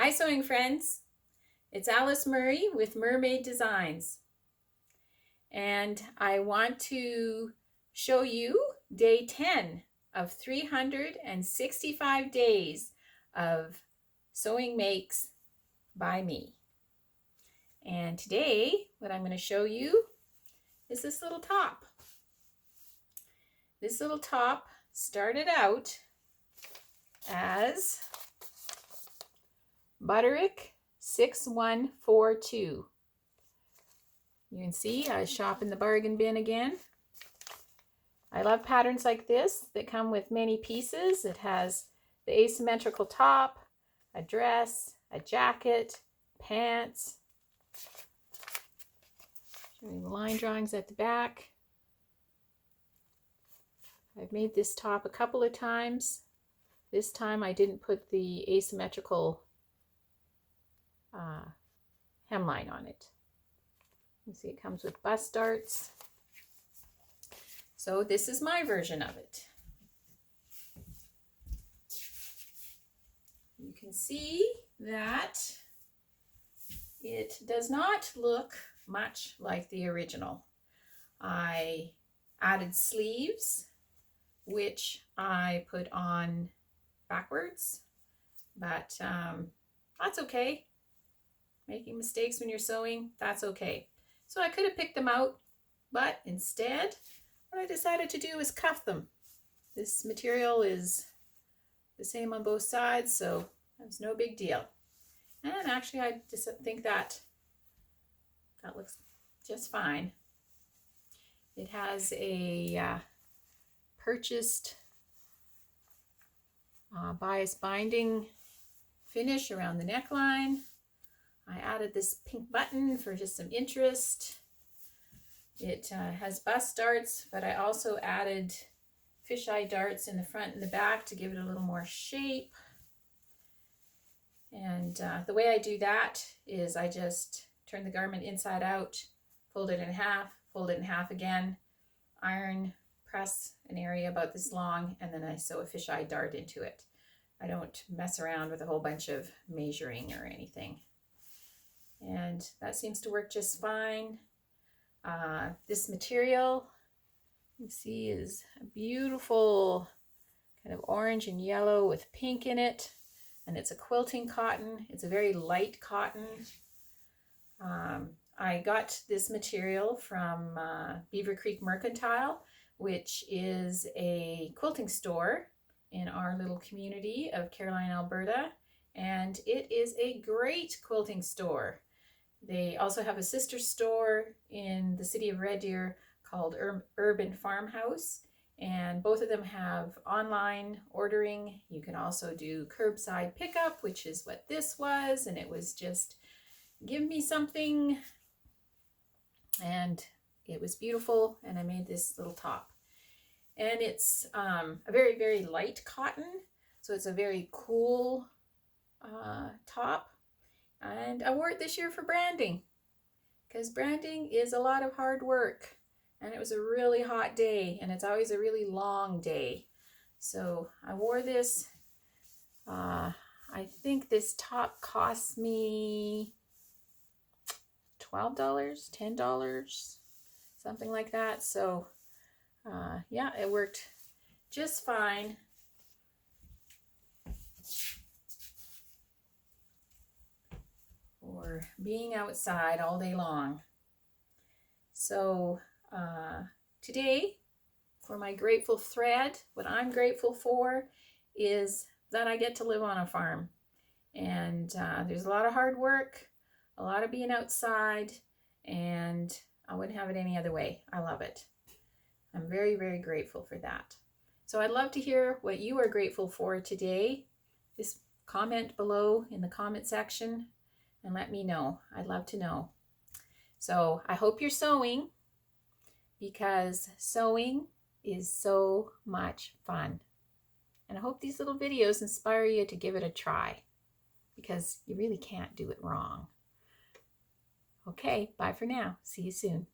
Hi sewing friends, it's Alice Murray with Murr-Made Designs, and I want to show you day 10 of 365 days of sewing makes by me. And today what I'm going to show you is this little top. This little top started out as Butterick 6142. You can see I shop in the bargain bin again. I love patterns like this that come with many pieces. It has the asymmetrical top, a dress, a jacket, pants. Showing the line drawings at the back. I've made this top a couple of times. This time I didn't put the asymmetrical hemline on it. You see it comes with bust darts. So this is my version of it. You can see that it does not look much like the original. I added sleeves, which I put on backwards, but that's okay. Making mistakes when you're sewing, that's okay. So I could have picked them out, but instead what I decided to do is cuff them. This material is the same on both sides, so that's no big deal. And actually I just think that looks just fine. It has a purchased bias binding finish around the neckline. I added this pink button for just some interest. It has bust darts, but I also added fisheye darts in the front and the back to give it a little more shape. And the way I do that is I just turn the garment inside out, fold it in half again, iron press an area about this long, and then I sew a fisheye dart into it. I don't mess around with a whole bunch of measuring or anything. And that seems to work just fine. This material, you can see, is a beautiful kind of orange and yellow with pink in it. And it's a quilting cotton. It's a very light cotton. I got this material from Beavercreek Mercantile, which is a quilting store in our little community of Caroline, Alberta. And it is a great quilting store. They also have a sister store in the city of Red Deer called Urban Farmhouse, and both of them have online ordering. You can also do curbside pickup, which is what this was, and it was just give me something, and it was beautiful, and I made this little top. And it's a very, very light cotton, so it's a very cool top. And I wore it this year for branding, because branding is a lot of hard work, and it was a really hot day, and it's always a really long day. So I wore this. I think this top cost me $12, $10, something like that. So yeah, it worked just fine. Or being outside all day long. So today, for my grateful thread, what I'm grateful for is that I get to live on a farm. And there's a lot of hard work, a lot of being outside, and I wouldn't have it any other way. I love it. I'm very, very grateful for that. So I'd love to hear what you are grateful for today. Just comment below in the comment section and let me know. I'd love to know. So I hope you're sewing, because sewing is so much fun. And I hope these little videos inspire you to give it a try, because you really can't do it wrong. Okay, bye for now. See you soon.